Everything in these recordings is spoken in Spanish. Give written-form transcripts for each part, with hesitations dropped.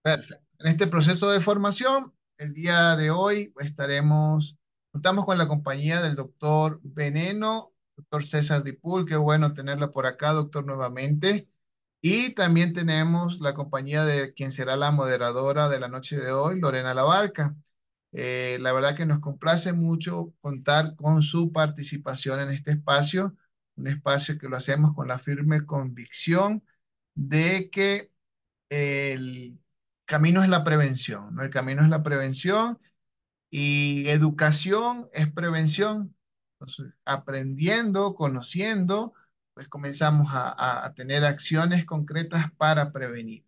Perfecto. En este proceso de formación, el día de hoy contamos con la compañía del doctor Veneno, doctor César Dipul, qué bueno tenerla por acá, doctor, nuevamente. Y también tenemos la compañía de quien será la moderadora de la noche de hoy, Lorena Labarca. La verdad que nos complace mucho contar con su participación en este espacio, un espacio que lo hacemos con la firme convicción de que el camino es la prevención, ¿no? El camino es la prevención y educación es prevención. Entonces, aprendiendo, conociendo, pues comenzamos a tener acciones concretas para prevenir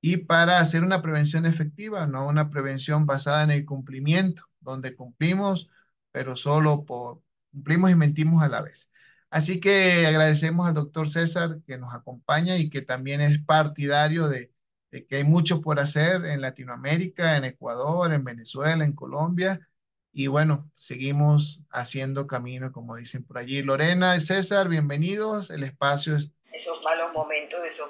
y para hacer una prevención efectiva, no una prevención basada en el cumplimiento, donde cumplimos, pero solo por cumplimos y mentimos a la vez. Así que agradecemos al doctor César que nos acompaña y que también es partidario de que hay mucho por hacer en Latinoamérica, en Ecuador, en Venezuela, en Colombia. Y bueno, seguimos haciendo camino, como dicen por allí. Lorena y César, bienvenidos. El espacio es... Esos malos momentos, esos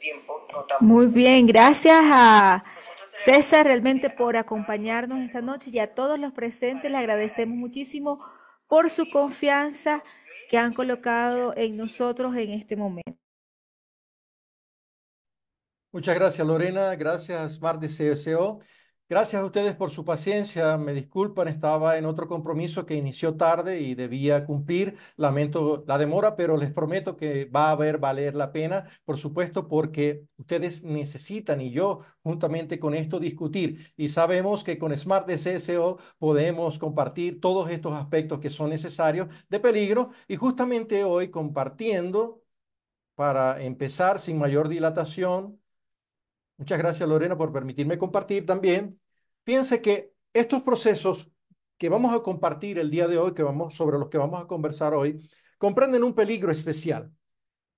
tiempos no tan Muy buenos. bien, gracias a Nosotros tenemos César que realmente por actuar acompañarnos esta noche y a todos los presentes para le llegar agradecemos ahí. muchísimo por Como su digo, confianza que han colocado luchar en nosotros siempre. en este momento. Muchas gracias, Lorena. Gracias, Smart de CSO. Gracias a ustedes por su paciencia. Me disculpan, estaba en otro compromiso que inició tarde y debía cumplir. Lamento la demora, pero les prometo que va a valer la pena, por supuesto, porque ustedes necesitan y yo juntamente con esto discutir. Y sabemos que con Smart de CSO podemos compartir todos estos aspectos que son necesarios de peligro y justamente hoy compartiendo para empezar sin mayor dilatación. Muchas gracias, Lorena, por permitirme compartir también. Fíjense que estos procesos que vamos a compartir el día de hoy, sobre los que vamos a conversar hoy, comprenden un peligro especial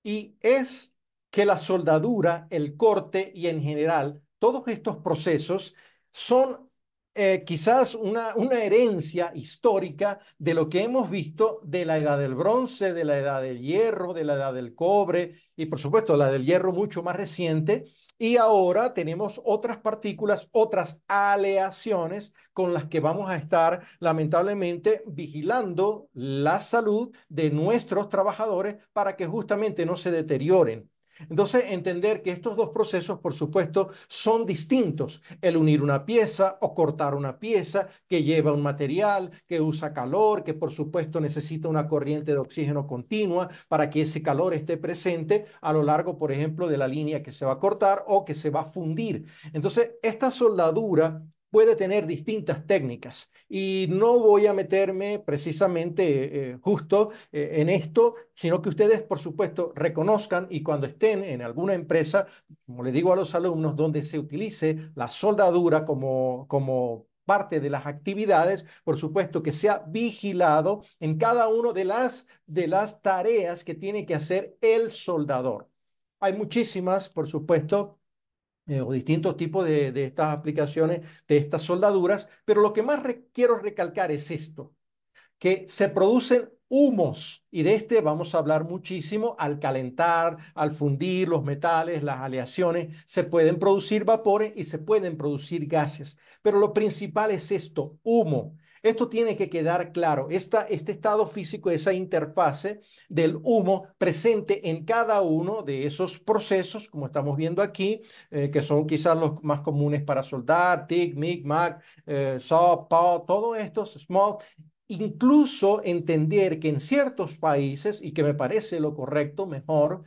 y es que la soldadura, el corte y en general todos estos procesos son quizás una herencia histórica de lo que hemos visto de la edad del bronce, de la edad del hierro, de la edad del cobre y por supuesto la del hierro mucho más reciente. Y ahora tenemos otras partículas, otras aleaciones con las que vamos a estar lamentablemente vigilando la salud de nuestros trabajadores para que justamente no se deterioren. Entonces, entender que estos dos procesos, por supuesto, son distintos. El unir una pieza o cortar una pieza que lleva un material, que usa calor, que por supuesto necesita una corriente de oxígeno continua para que ese calor esté presente a lo largo, por ejemplo, de la línea que se va a cortar o que se va a fundir. Entonces, esta soldadura puede tener distintas técnicas y no voy a meterme precisamente justo en esto, sino que ustedes, por supuesto, reconozcan y cuando estén en alguna empresa, como le digo a los alumnos, donde se utilice la soldadura como parte de las actividades, por supuesto que sea vigilado en cada una de las tareas que tiene que hacer el soldador. Hay muchísimas, por supuesto, o distintos tipos de estas aplicaciones, de estas soldaduras, pero lo que más quiero recalcar es esto, que se producen humos y de este vamos a hablar muchísimo al calentar, al fundir los metales, las aleaciones, se pueden producir vapores y se pueden producir gases, pero lo principal es esto, humo. Esto tiene que quedar claro, este estado físico, esa interfase del humo presente en cada uno de esos procesos, como estamos viendo aquí, que son quizás los más comunes para soldar, TIG, MIG, MAG, SAW, PAW, todos estos, SMOG, incluso entender que en ciertos países, y que me parece lo correcto, mejor,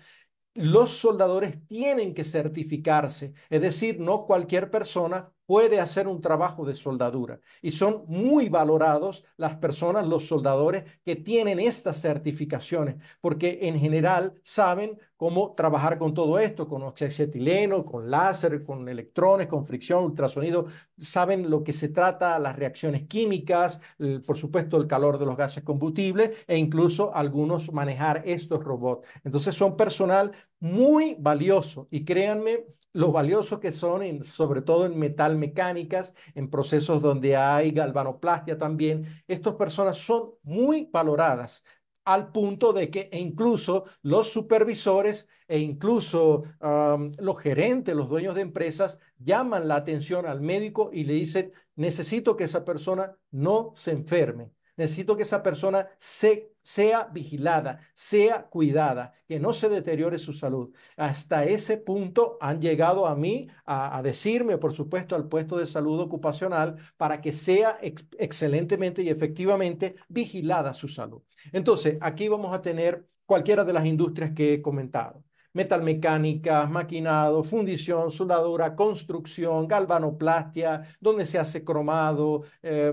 los soldadores tienen que certificarse, es decir, no cualquier persona puede hacer un trabajo de soldadura y son muy valorados las personas, los soldadores que tienen estas certificaciones, porque en general saben cómo trabajar con todo esto, con oxietileno, con láser, con electrones, con fricción, ultrasonido, saben lo que se trata, las reacciones químicas, por supuesto el calor de los gases combustibles e incluso algunos manejar estos robots. Entonces son personal muy valioso y créanme lo valiosos que son, sobre todo en metal mecánicas, en procesos donde hay galvanoplastia también. Estas personas son muy valoradas. al punto de que incluso los supervisores e incluso los gerentes, los dueños de empresas, llaman la atención al médico y le dicen, necesito que esa persona no se enferme. Necesito que esa persona sea vigilada, sea cuidada, que no se deteriore su salud. Hasta ese punto han llegado a mí a decirme, por supuesto, al puesto de salud ocupacional para que sea excelentemente y efectivamente vigilada su salud. Entonces, aquí vamos a tener cualquiera de las industrias que he comentado. Metalmecánica, maquinado, fundición, soldadura, construcción, galvanoplastia, donde se hace cromado,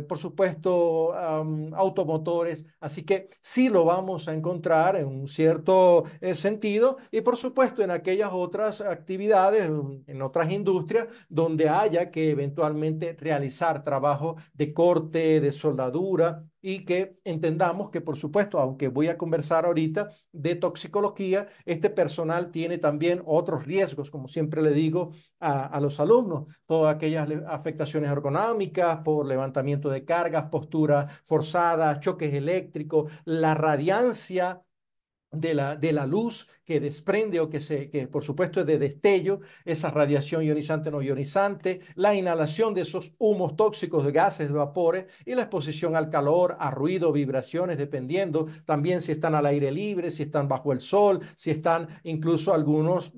por supuesto, automotores. Así que sí lo vamos a encontrar en un cierto sentido y, por supuesto, en aquellas otras actividades, en otras industrias, donde haya que eventualmente realizar trabajo de corte, de soldadura y que entendamos que, por supuesto, aunque voy a conversar ahorita de toxicología, este personal tiene también otros riesgos, como siempre le digo a los alumnos, todas aquellas afectaciones ergonómicas por levantamiento de cargas, postura forzada, choques eléctricos, la radiancia de la luz que desprende o que por supuesto es de destello, esa radiación ionizante no ionizante, la inhalación de esos humos tóxicos de gases, de vapores y la exposición al calor, a ruido, vibraciones, dependiendo también si están al aire libre, si están bajo el sol, si están incluso algunos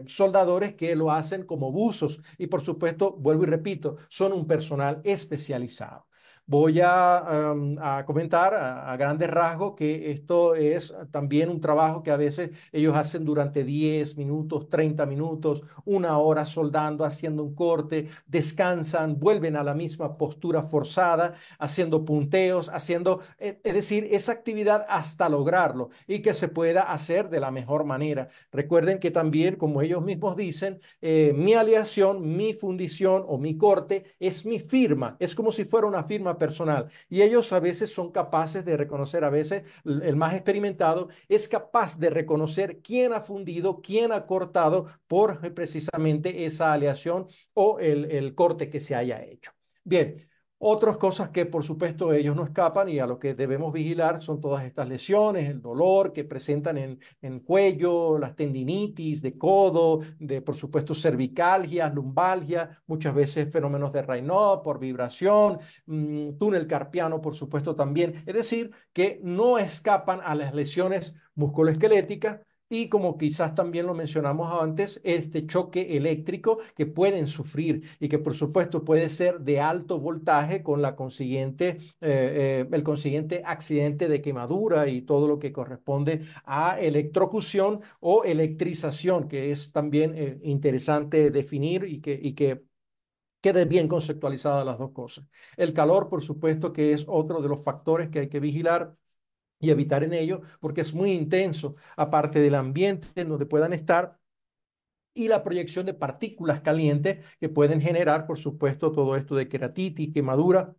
soldadores que lo hacen como buzos y por supuesto, vuelvo y repito, son un personal especializado. Voy a comentar a grandes rasgos que esto es también un trabajo que a veces ellos hacen durante 10 minutos, 30 minutos, una hora soldando, haciendo un corte, descansan, vuelven a la misma postura forzada, haciendo punteos, haciendo, es decir, esa actividad hasta lograrlo y que se pueda hacer de la mejor manera. Recuerden que también, como ellos mismos dicen, mi aleación, mi fundición o mi corte es mi firma, es como si fuera una firma personal y ellos a veces son capaces de reconocer, a veces el más experimentado es capaz de reconocer quién ha fundido, quién ha cortado por precisamente esa aleación o el corte que se haya hecho. Bien. Otras cosas que por supuesto ellos no escapan y a lo que debemos vigilar son todas estas lesiones, el dolor que presentan en cuello, las tendinitis de codo, de por supuesto cervicalgia, lumbalgia, muchas veces fenómenos de Raynaud por vibración, túnel carpiano por supuesto también. Es decir, que no escapan a las lesiones musculoesqueléticas y como quizás también lo mencionamos antes, este choque eléctrico que pueden sufrir y que por supuesto puede ser de alto voltaje con la consiguiente, el consiguiente accidente de quemadura y todo lo que corresponde a electrocución o electrización, que es también interesante definir y que quede bien conceptualizadas las dos cosas. El calor, por supuesto, que es otro de los factores que hay que vigilar y evitar en ello, porque es muy intenso, aparte del ambiente en donde puedan estar y la proyección de partículas calientes que pueden generar, por supuesto, todo esto de queratitis, quemadura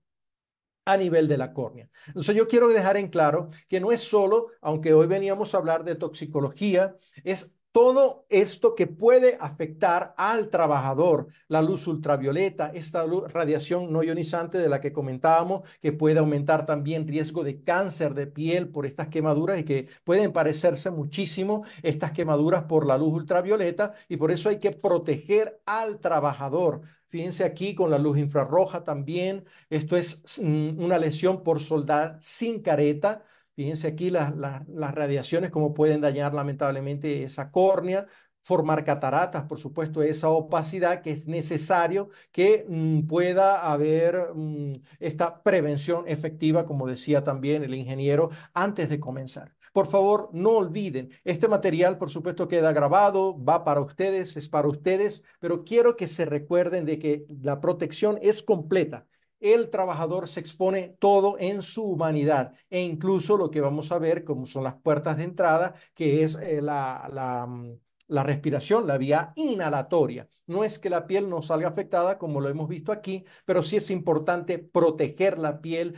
a nivel de la córnea. Entonces yo quiero dejar en claro que no es solo, aunque hoy veníamos a hablar de toxicología, es todo esto que puede afectar al trabajador, la luz ultravioleta, esta radiación no ionizante de la que comentábamos, que puede aumentar también riesgo de cáncer de piel por estas quemaduras y que pueden parecerse muchísimo estas quemaduras por la luz ultravioleta y por eso hay que proteger al trabajador. Fíjense aquí con la luz infrarroja también. Esto es una lesión por soldar sin careta. Fíjense aquí las radiaciones, cómo pueden dañar lamentablemente esa córnea, formar cataratas, por supuesto, esa opacidad que es necesario que pueda haber esta prevención efectiva, como decía también el ingeniero, antes de comenzar. Por favor, no olviden, este material, por supuesto, queda grabado, va para ustedes, es para ustedes, pero quiero que se recuerden de que la protección es completa. El trabajador se expone todo en su humanidad e incluso lo que vamos a ver, como son las puertas de entrada, que es la respiración, la vía inhalatoria. No es que la piel no salga afectada como lo hemos visto aquí, pero sí es importante proteger la piel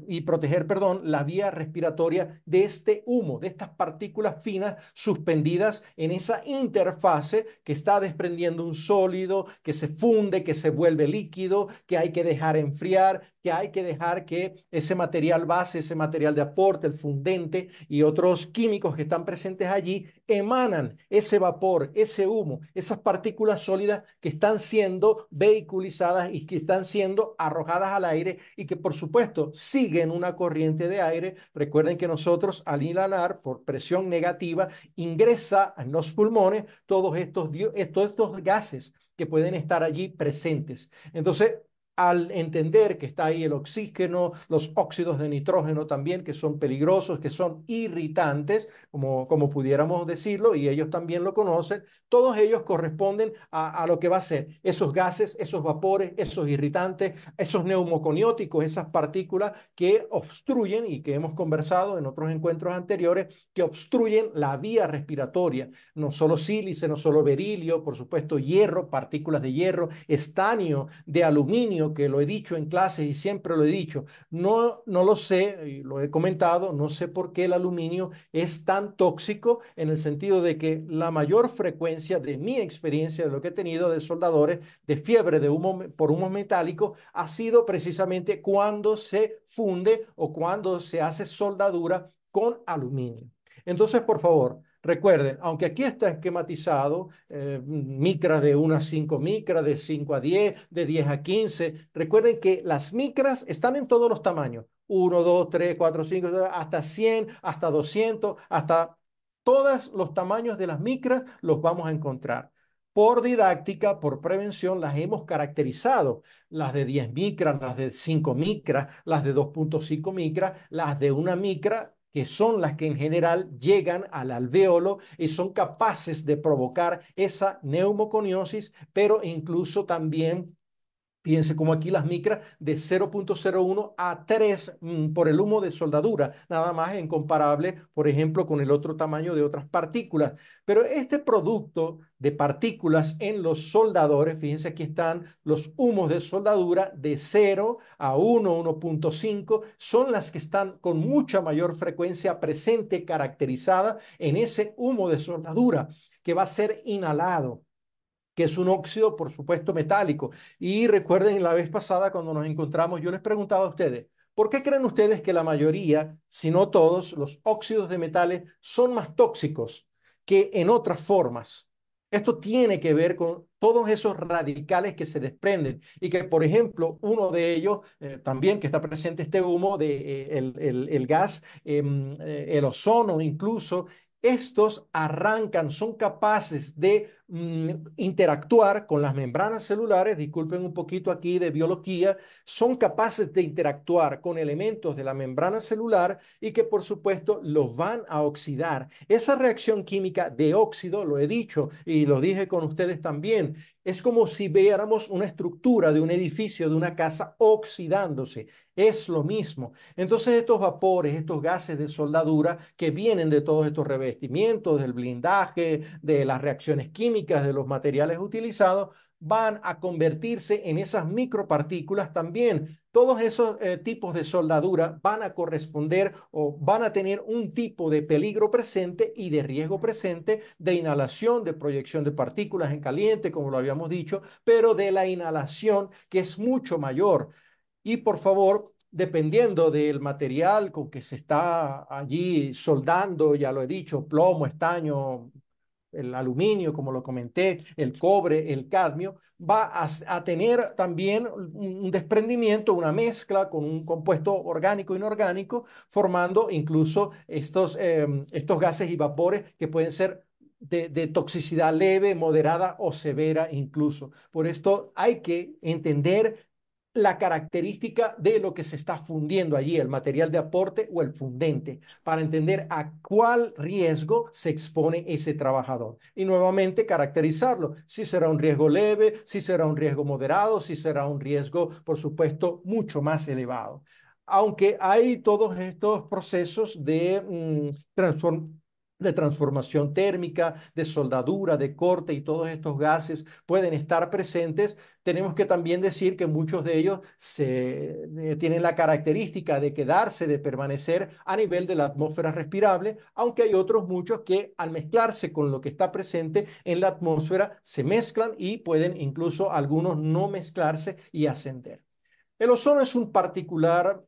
y proteger, perdón, la vía respiratoria de este humo, de estas partículas finas suspendidas en esa interfase que está desprendiendo un sólido, que se funde, que se vuelve líquido, que hay que dejar enfriar, que hay que dejar que ese material base, ese material de aporte, el fundente y otros químicos que están presentes allí emanan ese vapor, ese humo, esas partículas sólidas que están siendo vehiculizadas y que están siendo arrojadas al aire y que por supuesto siguen una corriente de aire. Recuerden que nosotros al inhalar por presión negativa ingresa en los pulmones todos estos gases que pueden estar allí presentes. Entonces, al entender que está ahí el oxígeno, los óxidos de nitrógeno también, que son peligrosos, que son irritantes, como pudiéramos decirlo, y ellos también lo conocen, todos ellos corresponden a lo que va a ser esos gases, esos vapores, esos irritantes, esos neumoconióticos, esas partículas que obstruyen y que hemos conversado en otros encuentros anteriores, que obstruyen la vía respiratoria. No solo sílice, no solo berilio, por supuesto hierro, partículas de hierro, estanio, de aluminio, que lo he dicho en clases y siempre lo he dicho. No lo sé, y lo he comentado, no sé por qué el aluminio es tan tóxico en el sentido de que la mayor frecuencia de mi experiencia, de lo que he tenido de soldadores, de fiebre de humo, por humos metálicos, ha sido precisamente cuando se funde o cuando se hace soldadura con aluminio. Entonces, por favor, recuerden, aunque aquí está esquematizado, micras de 1 a 5 micras, de 5 a 10, de 10 a 15, recuerden que las micras están en todos los tamaños, 1, 2, 3, 4, 5, hasta 100, hasta 200, hasta todos los tamaños de las micras los vamos a encontrar. Por didáctica, por prevención, las hemos caracterizado, las de 10 micras, las de 5 micras, las de 2.5 micras, las de 1 micra, que son las que en general llegan al alvéolo y son capaces de provocar esa neumoconiosis, pero incluso también fíjense como aquí las micras de 0.01 a 3 por el humo de soldadura, nada más en comparable, por ejemplo, con el otro tamaño de otras partículas. Pero este producto de partículas en los soldadores, fíjense aquí están los humos de soldadura de 0 a 1, 1.5, son las que están con mucha mayor frecuencia presente, caracterizada en ese humo de soldadura que va a ser inhalado, que es un óxido, por supuesto, metálico. Y recuerden, la vez pasada cuando nos encontramos, yo les preguntaba a ustedes, ¿por qué creen ustedes que la mayoría, si no todos, los óxidos de metales son más tóxicos que en otras formas? Esto tiene que ver con todos esos radicales que se desprenden y que, por ejemplo, uno de ellos, también que está presente este humo, el gas, el ozono incluso, estos arrancan, son capaces de interactuar con las membranas celulares, disculpen un poquito aquí de biología, son capaces de interactuar con elementos de la membrana celular y que por supuesto los van a oxidar. Esa reacción química de óxido, lo he dicho y lo dije con ustedes también, es como si viéramos una estructura de un edificio, de una casa oxidándose. Es lo mismo. Entonces estos vapores, estos gases de soldadura que vienen de todos estos revestimientos, del blindaje, de las reacciones químicas, de los materiales utilizados, van a convertirse en esas micropartículas también. Todos esos tipos de soldadura van a corresponder o van a tener un tipo de peligro presente y de riesgo presente de inhalación, de proyección de partículas en caliente, como lo habíamos dicho, pero de la inhalación que es mucho mayor. Y por favor, dependiendo del material con que se está allí soldando, ya lo he dicho, plomo, estaño, el aluminio, como lo comenté, el cobre, el cadmio, va a tener también un desprendimiento, una mezcla con un compuesto orgánico e inorgánico, formando incluso estos gases y vapores que pueden ser de toxicidad leve, moderada o severa incluso. Por esto hay que entender la característica de lo que se está fundiendo allí, el material de aporte o el fundente, para entender a cuál riesgo se expone ese trabajador. Y nuevamente caracterizarlo, si será un riesgo leve, si será un riesgo moderado, si será un riesgo, por supuesto, mucho más elevado. Aunque hay todos estos procesos de de transformación térmica, de soldadura, de corte y todos estos gases pueden estar presentes. Tenemos que también decir que muchos de ellos tienen la característica de quedarse, de permanecer a nivel de la atmósfera respirable, aunque hay otros muchos que al mezclarse con lo que está presente en la atmósfera se mezclan y pueden incluso algunos no mezclarse y ascender. El ozono es un particular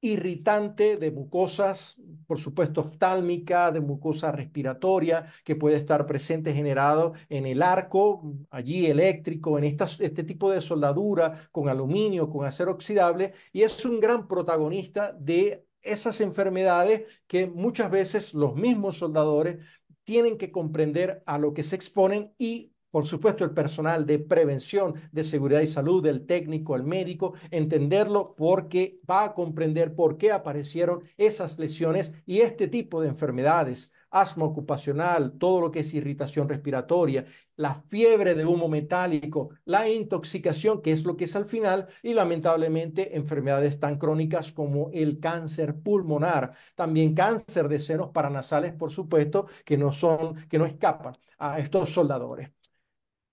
irritante de mucosas, por supuesto oftálmica, de mucosa respiratoria, que puede estar presente generado en el arco, allí eléctrico, en este tipo de soldadura con aluminio, con acero oxidable, y es un gran protagonista de esas enfermedades que muchas veces los mismos soldadores tienen que comprender a lo que se exponen y por supuesto, el personal de prevención, de seguridad y salud, el técnico, el médico, entenderlo porque va a comprender por qué aparecieron esas lesiones y este tipo de enfermedades, asma ocupacional, todo lo que es irritación respiratoria, la fiebre de humo metálico, la intoxicación, que es lo que es al final, y lamentablemente enfermedades tan crónicas como el cáncer pulmonar, también cáncer de senos paranasales, por supuesto, que no escapan a estos soldadores.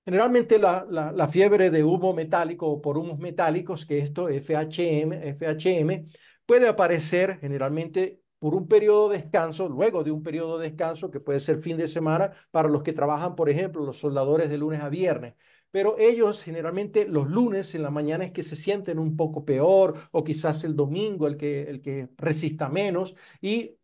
Generalmente la fiebre de humo metálico o por humos metálicos, que esto FHM, puede aparecer generalmente por un periodo de descanso, luego de un periodo de descanso que puede ser fin de semana para los que trabajan, por ejemplo, los soldadores de lunes a viernes. Pero ellos generalmente los lunes en la mañana es que se sienten un poco peor o quizás el domingo el que resista menos y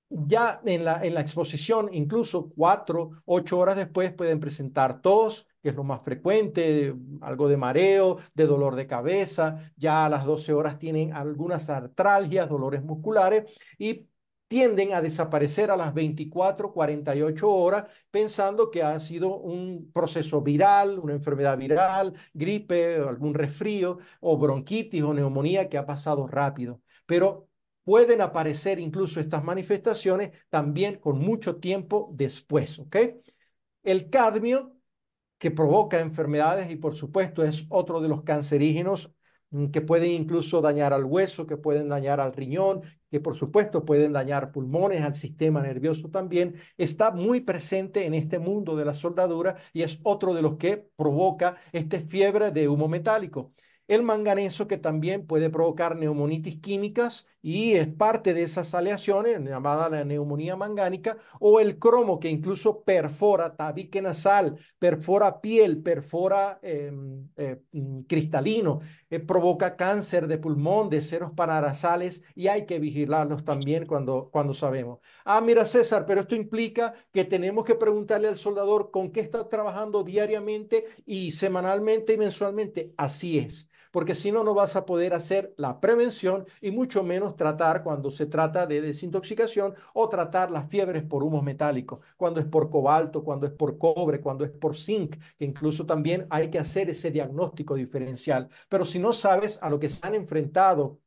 ya en la exposición, incluso 4, 8 horas después pueden presentar tos, que es lo más frecuente, algo de mareo, de dolor de cabeza, ya a las 12 horas tienen algunas artralgias, dolores musculares y tienden a desaparecer a las 24, 48 horas pensando que ha sido un proceso viral, una enfermedad viral, gripe, algún resfrío o bronquitis o neumonía que ha pasado rápido. Pero pueden aparecer incluso estas manifestaciones también con mucho tiempo después, ¿ok? El cadmio que provoca enfermedades y por supuesto es otro de los cancerígenos que pueden incluso dañar al hueso, que pueden dañar al riñón, que por supuesto pueden dañar pulmones, al sistema nervioso también, está muy presente en este mundo de la soldadura y es otro de los que provoca esta fiebre de humo metálico. El manganeso que también puede provocar neumonitis químicas y es parte de esas aleaciones llamada la neumonía mangánica o el cromo que incluso perfora tabique nasal, perfora piel, perfora cristalino, provoca cáncer de pulmón, de senos paranasales y hay que vigilarlos también cuando sabemos. Ah, mira César, pero esto implica que tenemos que preguntarle al soldador con qué está trabajando diariamente y semanalmente y mensualmente. Así es porque si no, no vas a poder hacer la prevención y mucho menos tratar cuando se trata de desintoxicación o tratar las fiebres por humos metálicos, cuando es por cobalto, cuando es por cobre, cuando es por zinc, que incluso también hay que hacer ese diagnóstico diferencial. Pero si no sabes a lo que se han enfrentado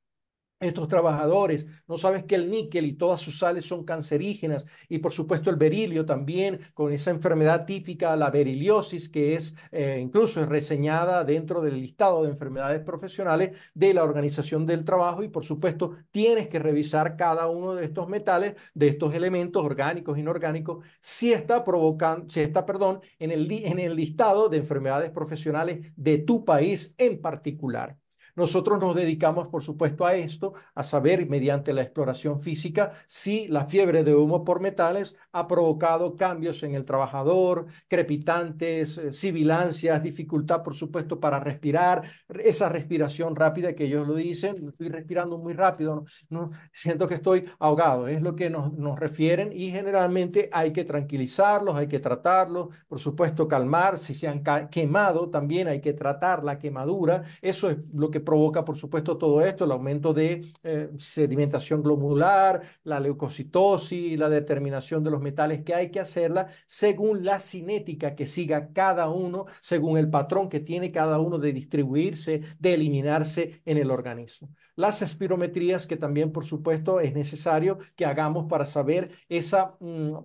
estos trabajadores, no sabes que el níquel y todas sus sales son cancerígenas y por supuesto el berilio también con esa enfermedad típica, la beriliosis, que es incluso es reseñada dentro del listado de enfermedades profesionales de la Organización del Trabajo y por supuesto tienes que revisar cada uno de estos metales, de estos elementos orgánicos, inorgánicos, si está provocando, si está, perdón, en el listado de enfermedades profesionales de tu país en particular. Nosotros nos dedicamos, por supuesto, a esto, a saber mediante la exploración física si la fiebre de humo por metales ha provocado cambios en el trabajador, crepitantes, sibilancias, dificultad, por supuesto, para respirar, esa respiración rápida que ellos lo dicen, estoy respirando muy rápido, no, siento que estoy ahogado, es lo que nos refieren y generalmente hay que tranquilizarlos, hay que tratarlos, por supuesto, calmar, si se han quemado, también hay que tratar la quemadura, eso es lo que provoca, por supuesto, todo esto, el aumento de sedimentación glomerular, la leucocitosis, la determinación de los metales que hay que hacerla según la cinética que siga cada uno, según el patrón que tiene cada uno de distribuirse, de eliminarse en el organismo. Las espirometrías que también, por supuesto, es necesario que hagamos para saber esa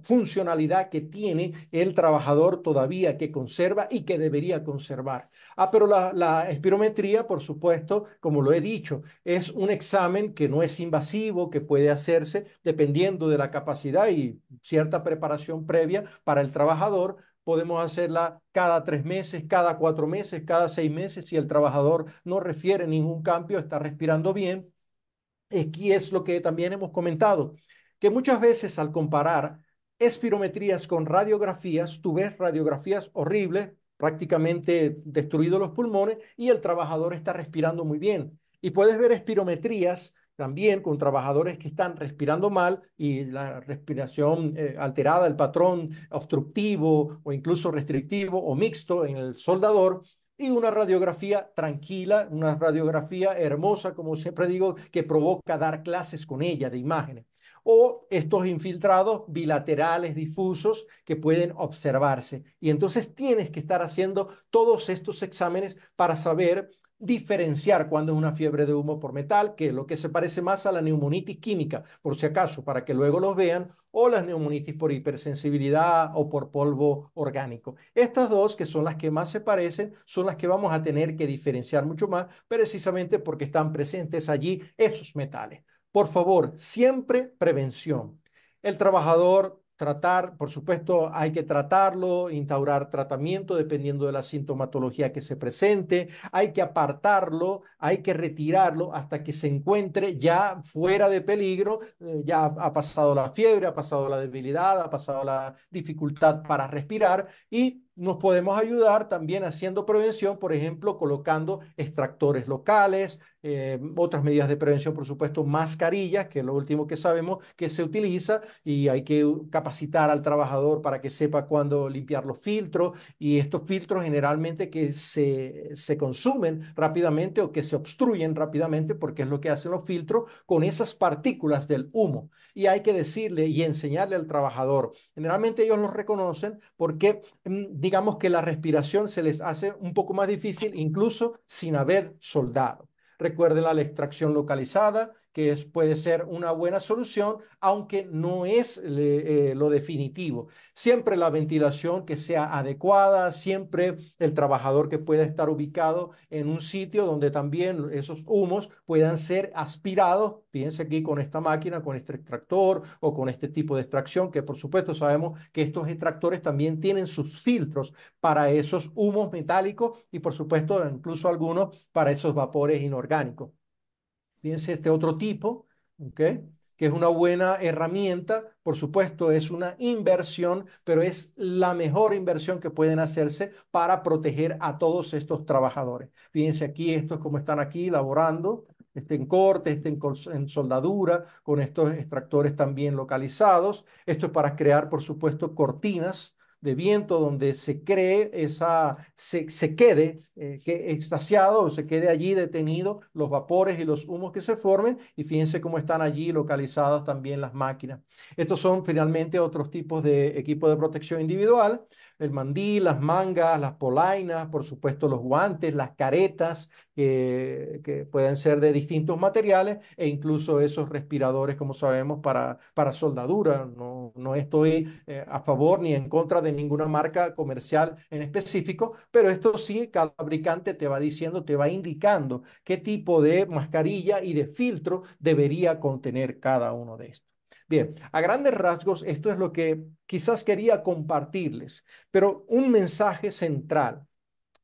funcionalidad que tiene el trabajador todavía que conserva y que debería conservar. Ah, pero la espirometría, por supuesto, supuesto, como lo he dicho, es un examen que no es invasivo, que puede hacerse dependiendo de la capacidad y cierta preparación previa para el trabajador. Podemos hacerla cada 3 meses, cada 4 meses, cada 6 meses. Si el trabajador no refiere ningún cambio, está respirando bien. Aquí es lo que también hemos comentado, que muchas veces al comparar espirometrías con radiografías, tú ves radiografías horribles, prácticamente destruidos los pulmones y el trabajador está respirando muy bien. Y puedes ver espirometrías también con trabajadores que están respirando mal y la respiración alterada, el patrón obstructivo o incluso restrictivo o mixto en el soldador, y una radiografía tranquila, una radiografía hermosa, como siempre digo, que provoca dar clases con ella de imágenes. O estos infiltrados bilaterales difusos que pueden observarse. Y entonces tienes que estar haciendo todos estos exámenes para saber diferenciar cuándo es una fiebre de humo por metal, que es lo que se parece más a la neumonitis química, por si acaso, para que luego los vean, o las neumonitis por hipersensibilidad o por polvo orgánico. Estas dos, que son las que más se parecen, son las que vamos a tener que diferenciar mucho más, precisamente porque están presentes allí esos metales. Por favor, siempre prevención. El trabajador, tratar, por supuesto, hay que tratarlo, instaurar tratamiento dependiendo de la sintomatología que se presente, hay que apartarlo, hay que retirarlo hasta que se encuentre ya fuera de peligro, ya ha pasado la fiebre, ha pasado la debilidad, ha pasado la dificultad para respirar y nos podemos ayudar también haciendo prevención, por ejemplo, colocando extractores locales, otras medidas de prevención, por supuesto, mascarillas, que es lo último que sabemos que se utiliza, y hay que capacitar al trabajador para que sepa cuándo limpiar los filtros, y estos filtros generalmente que se consumen rápidamente o que se obstruyen rápidamente, porque es lo que hacen los filtros con esas partículas del humo. Y hay que decirle y enseñarle al trabajador. Generalmente ellos los reconocen porque digamos que la respiración se les hace un poco más difícil incluso sin haber soldado. Recuerden la extracción localizada, que puede ser una buena solución, aunque no es lo definitivo. Siempre la ventilación que sea adecuada, siempre el trabajador que pueda estar ubicado en un sitio donde también esos humos puedan ser aspirados. Fíjense aquí con esta máquina, con este extractor o con este tipo de extracción, que por supuesto sabemos que estos extractores también tienen sus filtros para esos humos metálicos y por supuesto incluso algunos para esos vapores inorgánicos. Fíjense este otro tipo, ¿ok? Que es una buena herramienta. Por supuesto, es una inversión, pero es la mejor inversión que pueden hacerse para proteger a todos estos trabajadores. Fíjense aquí, estos como están aquí laborando, en corte, en soldadura, con estos extractores también localizados. Esto es para crear, por supuesto, cortinas de viento donde se cree se quede que extasiado o se quede allí detenido los vapores y los humos que se formen, y fíjense cómo están allí localizadas también las máquinas. Estos son finalmente otros tipos de equipo de protección individual: el mandil, las mangas, las polainas, por supuesto los guantes, las caretas que pueden ser de distintos materiales, e incluso esos respiradores, como sabemos, para soldadura. No estoy a favor ni en contra de ninguna marca comercial en específico, pero esto sí, cada fabricante te va diciendo, te va indicando qué tipo de mascarilla y de filtro debería contener cada uno de estos. Bien, a grandes rasgos, esto es lo que quizás quería compartirles, pero un mensaje central: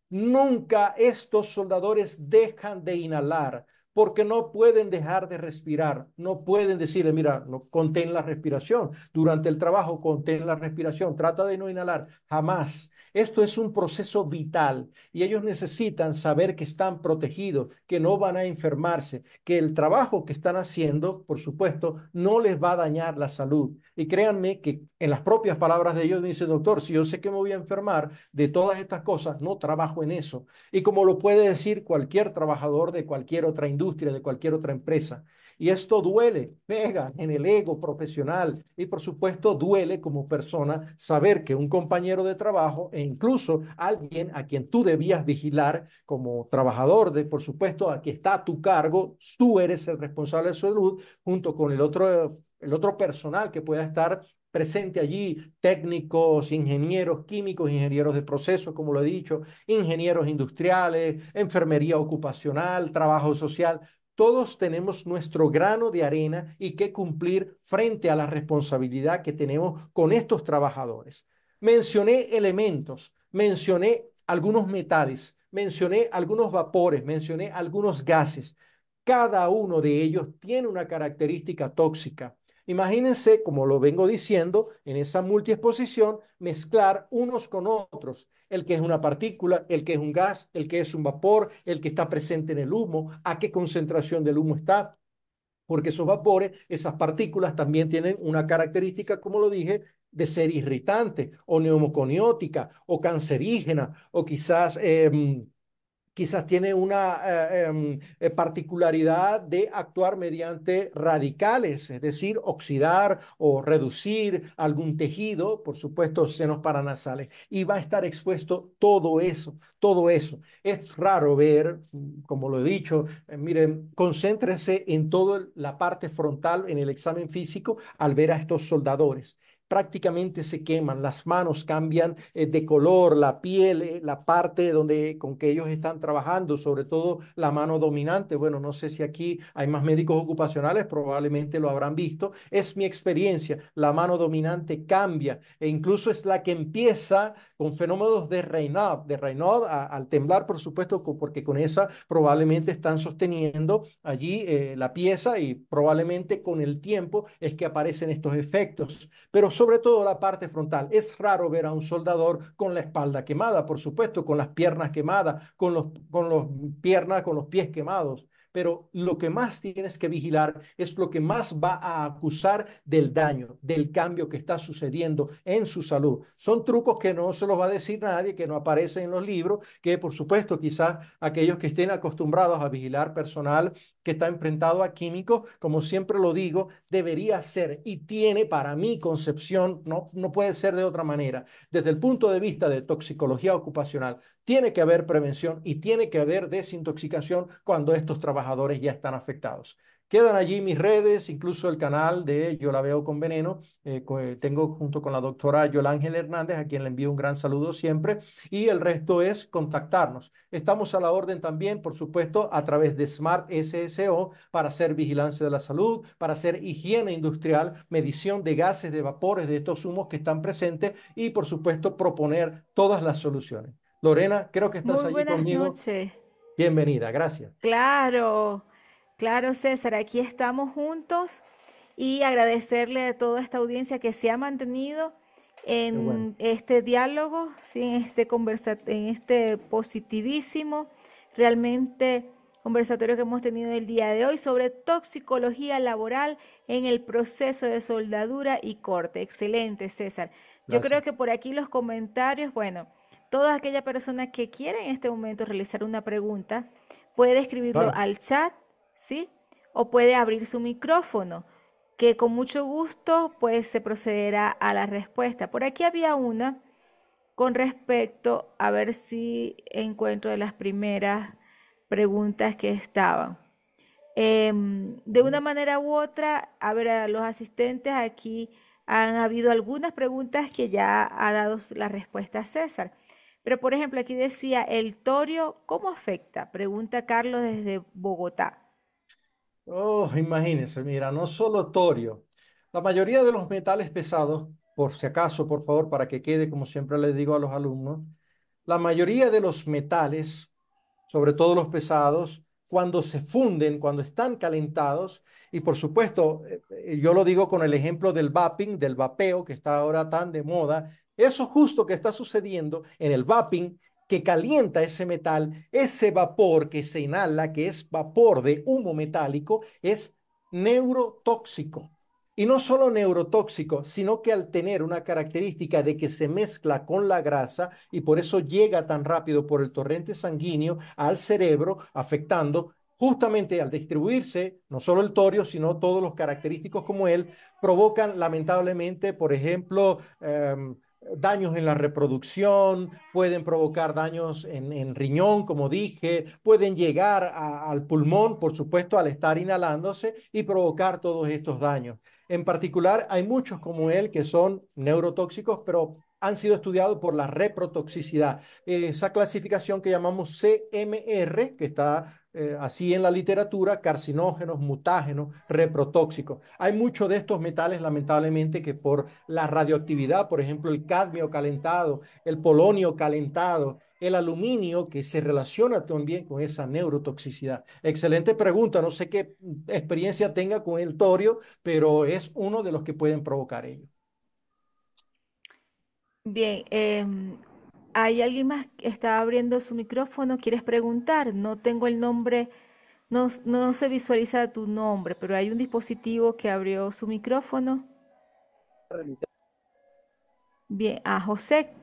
nunca estos soldadores dejan de inhalar, porque no pueden dejar de respirar. No pueden decirle, mira, no, contén la respiración. Durante el trabajo, contén la respiración. Trata de no inhalar. Jamás. Esto es un proceso vital y ellos necesitan saber que están protegidos, que no van a enfermarse, que el trabajo que están haciendo, por supuesto, no les va a dañar la salud. Y créanme que en las propias palabras de ellos me dicen, doctor, si yo sé que me voy a enfermar de todas estas cosas, no trabajo en eso. Y como lo puede decir cualquier trabajador de cualquier otra industria, de cualquier otra empresa. Y esto duele, pega en el ego profesional y por supuesto duele como persona saber que un compañero de trabajo e incluso alguien a quien tú debías vigilar como trabajador, por supuesto, a quien está a tu cargo, tú eres el responsable de su salud junto con el otro personal que pueda estar presente allí técnicos, ingenieros químicos, ingenieros de procesos, como lo he dicho, ingenieros industriales, enfermería ocupacional, trabajo social. Todos tenemos nuestro grano de arena y que cumplir frente a la responsabilidad que tenemos con estos trabajadores. Mencioné elementos, mencioné algunos metales, mencioné algunos vapores, mencioné algunos gases. Cada uno de ellos tiene una característica tóxica. Imagínense, como lo vengo diciendo, en esa multiexposición, mezclar unos con otros. El que es una partícula, el que es un gas, el que es un vapor, el que está presente en el humo, a qué concentración del humo está, porque esos vapores, esas partículas también tienen una característica, como lo dije, de ser irritante o neumoconiótica o cancerígena o quizás tiene una particularidad de actuar mediante radicales, es decir, oxidar o reducir algún tejido, por supuesto, senos paranasales, y va a estar expuesto todo eso, todo eso. Es raro ver, como lo he dicho, miren, concéntrese en toda la parte frontal en el examen físico al ver a estos soldadores prácticamente se queman, las manos cambian de color, la piel, la parte donde con que ellos están trabajando, sobre todo la mano dominante. Bueno, no sé si aquí hay más médicos ocupacionales, probablemente lo habrán visto. Es mi experiencia, la mano dominante cambia e incluso es la que empieza con fenómenos de Raynaud al temblar, por supuesto, porque con esa probablemente están sosteniendo allí la pieza y probablemente con el tiempo es que aparecen estos efectos, pero sobre todo la parte frontal. Es raro ver a un soldador con la espalda quemada, por supuesto, con las piernas quemadas, con los pies quemados. Pero lo que más tienes que vigilar es lo que más va a acusar del daño, del cambio que está sucediendo en su salud. Son trucos que no se los va a decir nadie, que no aparecen en los libros, que por supuesto quizás aquellos que estén acostumbrados a vigilar personal que está enfrentado a químicos, como siempre lo digo, debería ser y tiene para mi concepción, no puede ser de otra manera, desde el punto de vista de toxicología ocupacional, tiene que haber prevención y tiene que haber desintoxicación cuando estos trabajadores ya están afectados. Quedan allí mis redes, incluso el canal de Yo la veo con veneno. Tengo junto con la doctora Yolángel Hernández, a quien le envío un gran saludo siempre, y el resto es contactarnos. Estamos a la orden también, por supuesto, a través de Smart SSO para hacer vigilancia de la salud, para hacer higiene industrial, medición de gases, de vapores, de estos humos que están presentes y, por supuesto, proponer todas las soluciones. Lorena, creo que estás Muy allí buenas conmigo. noches. Bienvenida, gracias. Claro, claro, César, aquí estamos juntos y agradecerle a toda esta audiencia que se ha mantenido Qué bueno. en este diálogo, ¿sí? En este positivísimo, realmente conversatorio que hemos tenido el día de hoy sobre toxicología laboral en el proceso de soldadura y corte. Excelente, César. Yo creo Gracias. que por aquí los comentarios, bueno, toda aquella persona que quiera en este momento realizar una pregunta, puede escribirlo Claro. al chat, ¿sí? O puede abrir su micrófono, que con mucho gusto pues se procederá a la respuesta. Por aquí había una con respecto, a ver si encuentro de las primeras preguntas que estaban. De una manera u otra, a ver, a los asistentes aquí han habido algunas preguntas que ya ha dado la respuesta a César. Pero, por ejemplo, aquí decía, ¿el torio cómo afecta? Pregunta Carlos desde Bogotá. Oh, imagínense, mira, no solo torio. La mayoría de los metales pesados, por si acaso, por favor, para que quede, como siempre les digo a los alumnos, la mayoría de los metales, sobre todo los pesados, cuando se funden, cuando están calentados, y por supuesto, yo lo digo con el ejemplo del vaping, del vapeo, que está ahora tan de moda, eso justo que está sucediendo en el vaping, que calienta ese metal, ese vapor que se inhala, que es vapor de humo metálico, es neurotóxico. Y no solo neurotóxico, sino que al tener una característica de que se mezcla con la grasa y por eso llega tan rápido por el torrente sanguíneo al cerebro, afectando justamente al distribuirse, no solo el torio, sino todos los característicos como él, provocan lamentablemente, por ejemplo, daños en la reproducción, pueden provocar daños en riñón, como dije, pueden llegar al pulmón, por supuesto, al estar inhalándose y provocar todos estos daños. En particular, hay muchos como él que son neurotóxicos, pero han sido estudiados por la reprotoxicidad. Esa clasificación que llamamos CMR, que está así en la literatura, carcinógenos, mutágenos, reprotóxicos. Hay muchos de estos metales, lamentablemente, que por la radioactividad, por ejemplo, el cadmio calentado, el polonio calentado, el aluminio, que se relaciona también con esa neurotoxicidad. Excelente pregunta, no sé qué experiencia tenga con el torio, pero es uno de los que pueden provocar ello. Bien, ¿hay alguien más que está abriendo su micrófono? ¿Quieres preguntar? No tengo el nombre, no, no se visualiza tu nombre, pero hay un dispositivo que abrió su micrófono. Bien, a José,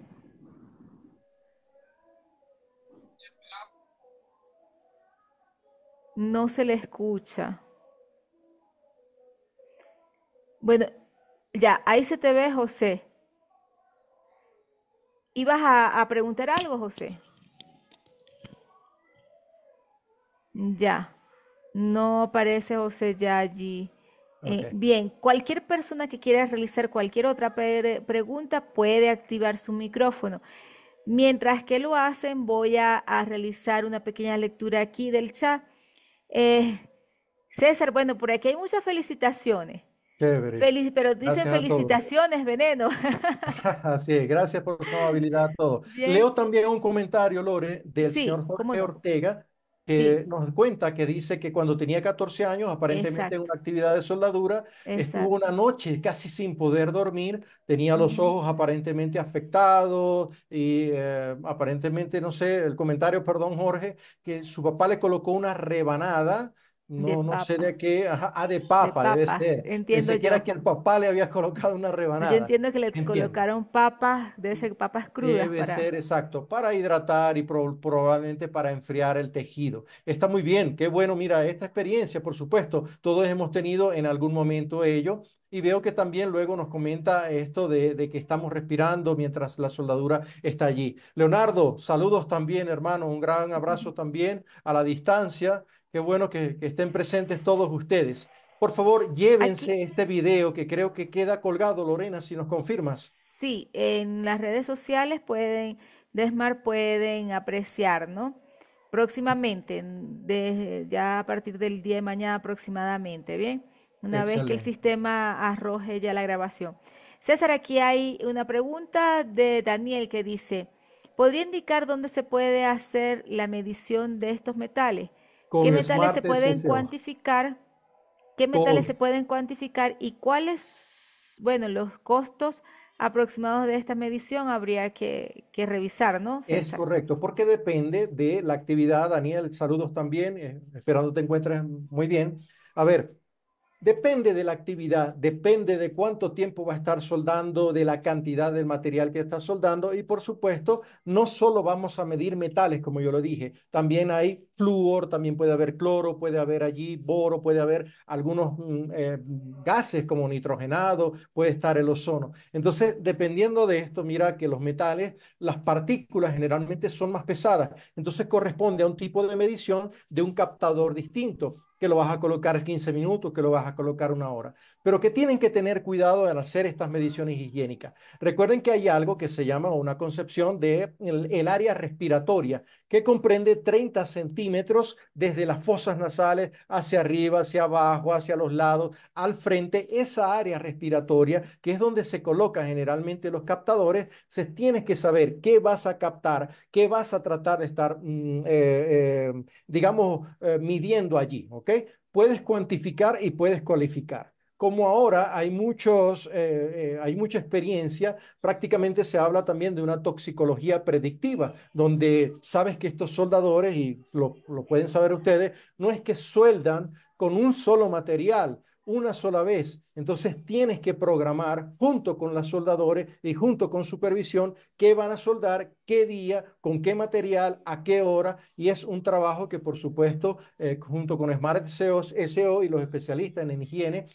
no se le escucha. Bueno, ya, ahí se te ve, José. ¿Ibas a preguntar algo, José? Ya, no aparece José ya allí. Ok. Bien, cualquier persona que quiera realizar cualquier otra pregunta puede activar su micrófono. Mientras que lo hacen, voy a realizar una pequeña lectura aquí del chat. Eh, César, bueno, por aquí hay muchas felicitaciones. Chévere. Pero dicen Gracias a todos. felicitaciones, Veneno. Así es, gracias por su amabilidad a todos. Bien, Leo también un comentario, Lore, del sí, señor cómo Jorge no. Ortega, Sí, que nos cuenta que dice que cuando tenía 14 años, aparentemente en exacto, una actividad de soldadura, estuvo exacto. una noche casi sin poder dormir, tenía los Ujú. ojos aparentemente afectados y aparentemente, no sé, el comentario, perdón, Jorge, que su papá le colocó una rebanada. De No, no sé papa, de qué, ajá, de de papa debe papa, ser. entiendo Pensé que era yo. que el papá le había colocado una No, yo rebanada. entiendo que le Entiendo. colocaron papas, debe ser papas crudas Debe para... ser exacto, para hidratar y probablemente para enfriar el tejido. Está muy bien, qué bueno, mira, esta experiencia, por supuesto, todos hemos tenido en algún momento ello y veo que también luego nos comenta esto de que estamos respirando mientras la soldadura está allí. Leonardo, saludos también, hermano, un gran abrazo también a la distancia. Qué bueno que estén presentes todos ustedes. Por favor, Aquí, llévense este video que creo que queda colgado, Lorena, si nos confirmas. sí, en las redes sociales pueden, Desmar pueden apreciar, ¿no? Próximamente, ya a partir del día de mañana aproximadamente, ¿bien? Una vez que el Excelente. sistema arroje ya la grabación. César, aquí hay una pregunta de Daniel que dice, ¿podría indicar dónde se puede hacer la medición de estos metales? ¿Qué Con metales se Smart pueden SSO. cuantificar? ¿Qué metales Todo se pueden cuantificar y cuáles, bueno, los costos aproximados de esta medición habría que revisar, ¿no, es César? correcto, porque depende de la actividad. Daniel, saludos también, esperando te encuentres muy bien. A ver, depende de la actividad, depende de cuánto tiempo va a estar soldando, de la cantidad del material que está soldando y por supuesto, no solo vamos a medir metales, como yo lo dije, también hay flúor, también puede haber cloro, puede haber allí boro, puede haber algunos gases como nitrogenado, puede estar el ozono. Entonces, dependiendo de esto, mira que los metales, las partículas generalmente son más pesadas, entonces corresponde a un tipo de medición de un captador distinto que lo vas a colocar 15 minutos, que lo vas a colocar una hora, pero que tienen que tener cuidado al hacer estas mediciones higiénicas. Recuerden que hay algo que se llama una concepción de el área respiratoria, que comprende 30 centímetros desde las fosas nasales hacia arriba, hacia abajo, hacia los lados, al frente, esa área respiratoria, que es donde se colocan generalmente los captadores, se tienes que saber qué vas a captar, qué vas a tratar de estar digamos, midiendo allí, ¿ok? Puedes cuantificar y puedes cualificar. Como ahora hay mucha experiencia, prácticamente se habla también de una toxicología predictiva, donde sabes que estos soldadores, y lo pueden saber ustedes, no es que sueldan con un solo material, una sola vez. Entonces tienes que programar junto con los soldadores y junto con supervisión qué van a soldar, qué día, con qué material, a qué hora, y es un trabajo que por supuesto junto con Smart SEO y los especialistas en higiene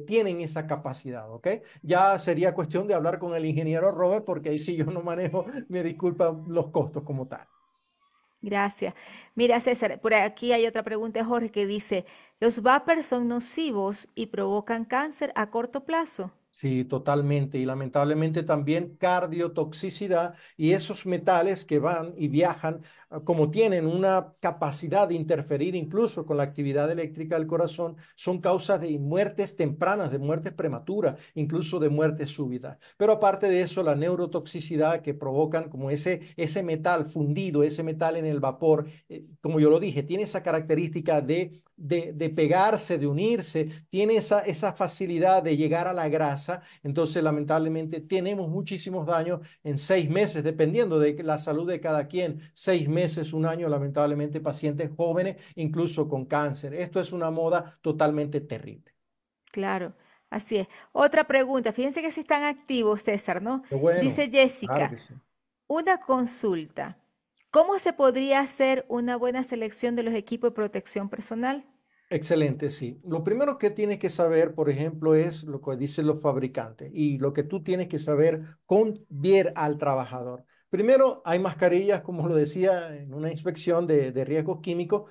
tienen esa capacidad, ¿ok? Ya sería cuestión de hablar con el ingeniero Robert porque ahí sí yo no manejo, me disculpa, los costos como tal. Gracias. Mira, César, por aquí hay otra pregunta de Jorge que dice, ¿los vapers son nocivos y provocan cáncer a corto plazo? Sí, totalmente. Y lamentablemente también cardiotoxicidad y esos metales que van y viajan, como tienen una capacidad de interferir incluso con la actividad eléctrica del corazón, son causas de muertes tempranas, de muertes prematuras, incluso de muertes súbitas. Pero aparte de eso, la neurotoxicidad que provocan como ese metal fundido, ese metal en el vapor, como yo lo dije, tiene esa característica de pegarse, de unirse, tiene esa facilidad de llegar a la grasa. Entonces, lamentablemente, tenemos muchísimos daños en 6 meses, dependiendo de la salud de cada quien. 6 meses, un año, lamentablemente, pacientes jóvenes, incluso con cáncer. Esto es una moda totalmente terrible. Claro, así es. Otra pregunta, fíjense que si están activos, César, ¿no? Pero bueno, Dice claro Jessica, que sí. una consulta. ¿Cómo se podría hacer una buena selección de los equipos de protección personal? Excelente, sí. Lo primero que tienes que saber, por ejemplo, es lo que dicen los fabricantes y lo que tú tienes que saber con ver al trabajador. Primero, hay mascarillas, como lo decía en una inspección de riesgos químicos.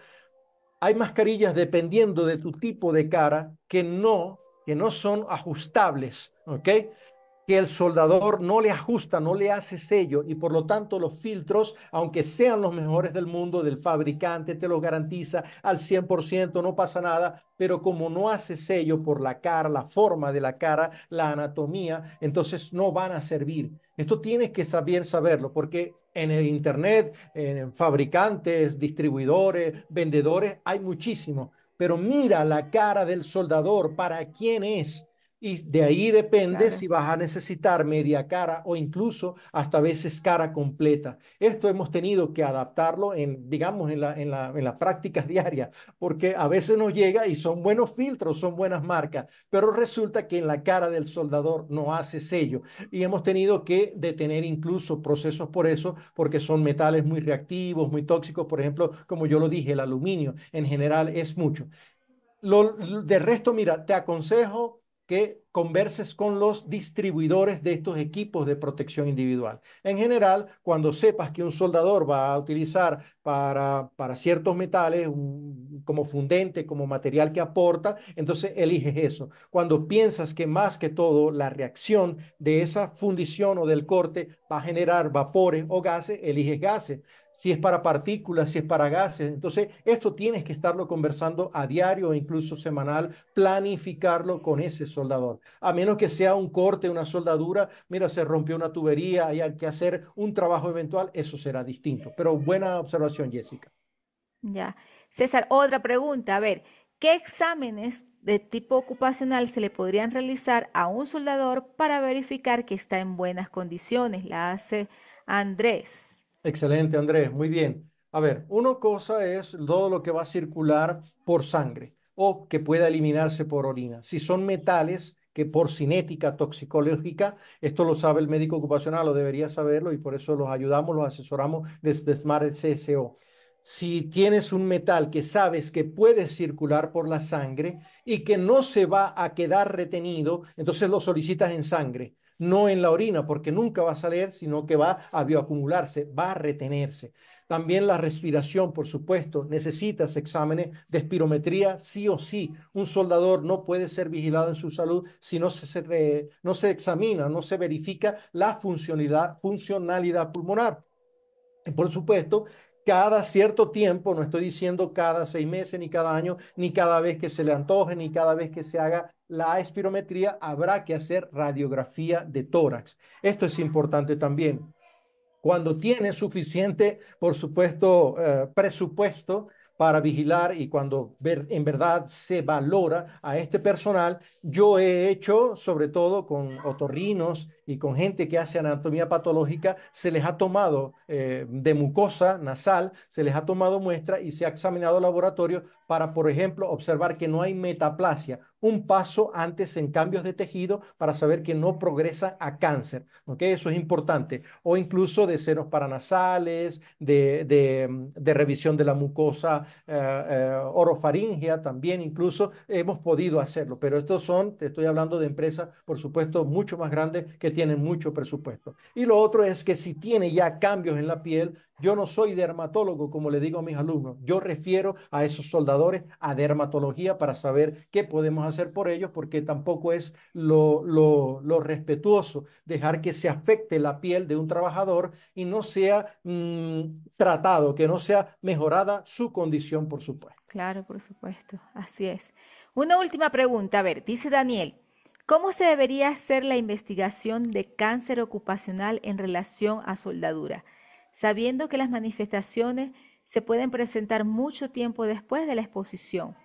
Hay mascarillas dependiendo de tu tipo de cara que no son ajustables, ¿ok? Que el soldador no le ajusta, no le hace sello y por lo tanto los filtros, aunque sean los mejores del mundo, del fabricante, te los garantiza al 100%, no pasa nada, pero como no hace sello por la cara, la forma de la cara, la anatomía, entonces no van a servir. Esto tienes que saberlo porque en el internet, en fabricantes, distribuidores, vendedores, hay muchísimo. Pero mira la cara del soldador, para quién es, y de ahí depende Claro, si vas a necesitar media cara o incluso hasta veces cara completa. Esto hemos tenido que adaptarlo digamos, en las prácticas diarias, porque a veces nos llega y son buenos filtros, son buenas marcas, pero resulta que en la cara del soldador no hace sello y hemos tenido que detener incluso procesos por eso, porque son metales muy reactivos, muy tóxicos. Por ejemplo, como yo lo dije, el aluminio en general es mucho. De resto, mira, te aconsejo que converses con los distribuidores de estos equipos de protección individual. En general, cuando sepas que un soldador va a utilizar para ciertos metales como fundente, como material que aporta, entonces eliges eso. Cuando piensas que más que todo la reacción de esa fundición o del corte va a generar vapores o gases, eliges gases. Si es para partículas, si es para gases. Entonces, esto tienes que estarlo conversando a diario o incluso semanal, planificarlo con ese soldador. A menos que sea un corte, una soldadura, mira, se rompió una tubería y hay que hacer un trabajo eventual, eso será distinto. Pero buena observación, Jessica. ya. César, otra pregunta. A ver, ¿qué exámenes de tipo ocupacional se le podrían realizar a un soldador para verificar que está en buenas condiciones? La hace Andrés. Excelente, Andrés, muy bien. A ver, una cosa es todo lo que va a circular por sangre o que pueda eliminarse por orina. Si son metales que por cinética toxicológica, esto lo sabe el médico ocupacional o debería saberlo y por eso los ayudamos, los asesoramos desde Smart CSO. Si tienes un metal que sabes que puede circular por la sangre y que no se va a quedar retenido, entonces lo solicitas en sangre, no en la orina, porque nunca va a salir, sino que va a bioacumularse, va a retenerse. También la respiración, por supuesto, necesitas exámenes de espirometría sí o sí. Un soldador no puede ser vigilado en su salud si no se examina, no se verifica la funcionalidad pulmonar. Y por supuesto, cada cierto tiempo, no estoy diciendo cada 6 meses, ni cada año, ni cada vez que se le antoje, ni cada vez que se haga la espirometría, habrá que hacer radiografía de tórax. Esto es importante también. Cuando tiene suficiente, por supuesto, presupuesto para vigilar y cuando en verdad se valora a este personal, yo he hecho, sobre todo con otorrinos y con gente que hace anatomía patológica, se les ha tomado de mucosa nasal, se les ha tomado muestra y se ha examinado laboratorio para, por ejemplo, observar que no hay metaplasia. un paso antes en cambios de tejido para saber que no progresa a cáncer. ¿Ok? Eso es importante. O incluso de senos paranasales, de revisión de la mucosa orofaringea también, incluso hemos podido hacerlo. Pero estos son, te estoy hablando de empresas, por supuesto, mucho más grandes que tienen mucho presupuesto. Y lo otro es que si tiene ya cambios en la piel, yo no soy dermatólogo, como le digo a mis alumnos. Yo refiero a esos soldadores a dermatología para saber qué podemos hacer por ellos, porque tampoco es lo respetuoso dejar que se afecte la piel de un trabajador y no sea tratado, que no sea mejorada su condición, por supuesto. Claro, por supuesto, así es. Una última pregunta, a ver, dice Daniel, ¿cómo se debería hacer la investigación de cáncer ocupacional en relación a soldadura, sabiendo que las manifestaciones se pueden presentar mucho tiempo después de la exposición?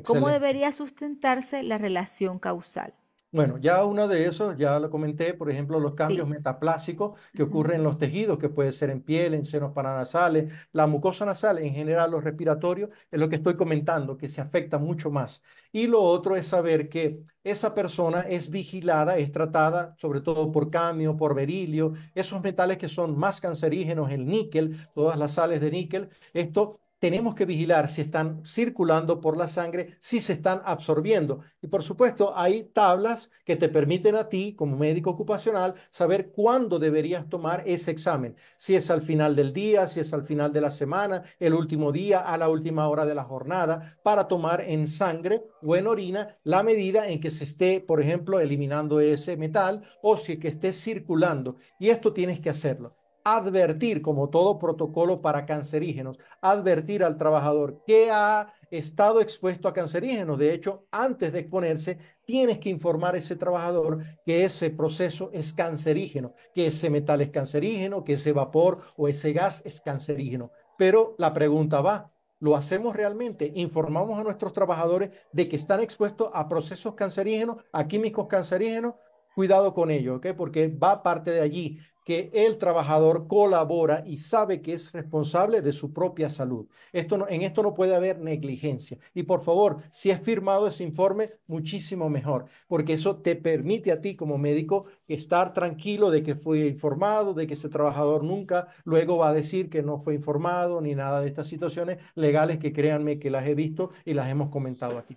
¿Cómo Excelente. debería sustentarse la relación causal? Bueno, ya uno de esos, ya lo comenté, por ejemplo, los cambios Sí. metaplásicos que Ujú. ocurren en los tejidos, que puede ser en piel, en senos paranasales, la mucosa nasal, en general los respiratorios, es lo que estoy comentando, que se afecta mucho más. Y lo otro es saber que esa persona es vigilada, es tratada, sobre todo por cadmio, por berilio, esos metales que son más cancerígenos, el níquel, todas las sales de níquel, esto tenemos que vigilar si están circulando por la sangre, si se están absorbiendo. Y por supuesto, hay tablas que te permiten a ti, como médico ocupacional, saber cuándo deberías tomar ese examen. Si es al final del día, si es al final de la semana, el último día, a la última hora de la jornada, para tomar en sangre o en orina la medida en que se esté, por ejemplo, eliminando ese metal o si es que esté circulando. Y esto tienes que hacerlo. Advertir, como todo protocolo para cancerígenos, advertir al trabajador que ha estado expuesto a cancerígenos. De hecho, antes de exponerse, tienes que informar a ese trabajador que ese proceso es cancerígeno, que ese metal es cancerígeno, que ese vapor o ese gas es cancerígeno. Pero la pregunta va, ¿lo hacemos realmente? ¿Informamos a nuestros trabajadores de que están expuestos a procesos cancerígenos, a químicos cancerígenos? Cuidado con ello, ¿ok? Porque va parte de allí que el trabajador colabora y sabe que es responsable de su propia salud. En esto no puede haber negligencia. Y por favor, si es firmado ese informe, muchísimo mejor, porque eso te permite a ti como médico estar tranquilo de que fue informado, de que ese trabajador nunca luego va a decir que no fue informado ni nada de estas situaciones legales que créanme que las he visto y las hemos comentado aquí.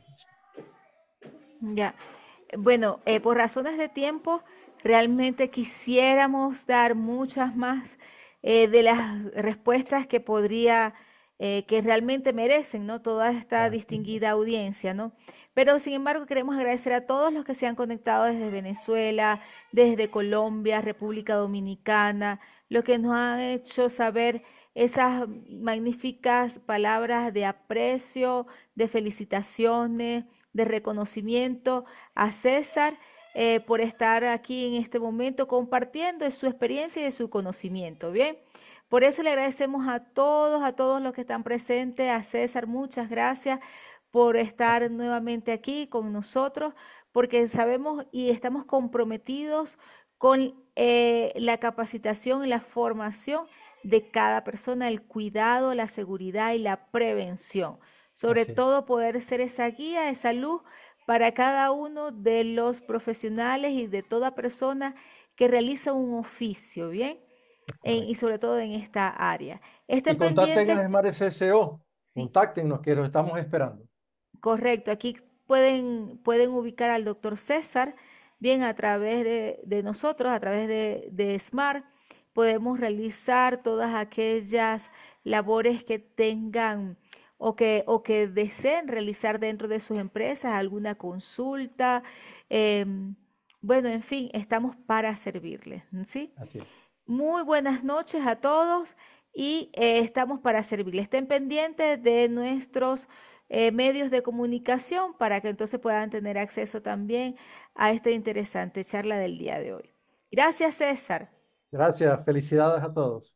Ya. Bueno, por razones de tiempo, realmente quisiéramos dar muchas más de las respuestas que podría, que realmente merecen, ¿no? Toda esta Ah, distinguida audiencia, ¿no? Pero sin embargo, queremos agradecer a todos los que se han conectado desde Venezuela, desde Colombia, República Dominicana, los que nos han hecho saber esas magníficas palabras de aprecio, de felicitaciones, de reconocimiento a César por estar aquí en este momento compartiendo de su experiencia y de su conocimiento. Bien, por eso le agradecemos a todos los que están presentes, a César, muchas gracias por estar nuevamente aquí con nosotros, porque sabemos y estamos comprometidos con la capacitación y la formación de cada persona, el cuidado, la seguridad y la prevención. Sobre así es. todo poder ser esa guía, esa luz para cada uno de los profesionales y de toda persona que realiza un oficio, ¿bien? Y Correcto. sobre todo en esta área. Y Estén contacten pendientes, a Smart SSO, sí, contáctenos que los estamos esperando. correcto, aquí pueden ubicar al doctor César, bien, a través de nosotros, a través de SMART, podemos realizar todas aquellas labores que tengan o que deseen realizar dentro de sus empresas, alguna consulta, bueno, en fin, estamos para servirles, ¿sí? Así es. Muy buenas noches a todos y estamos para servirles. Estén pendientes de nuestros medios de comunicación para que entonces puedan tener acceso también a esta interesante charla del día de hoy. Gracias, César. Gracias, felicidades a todos.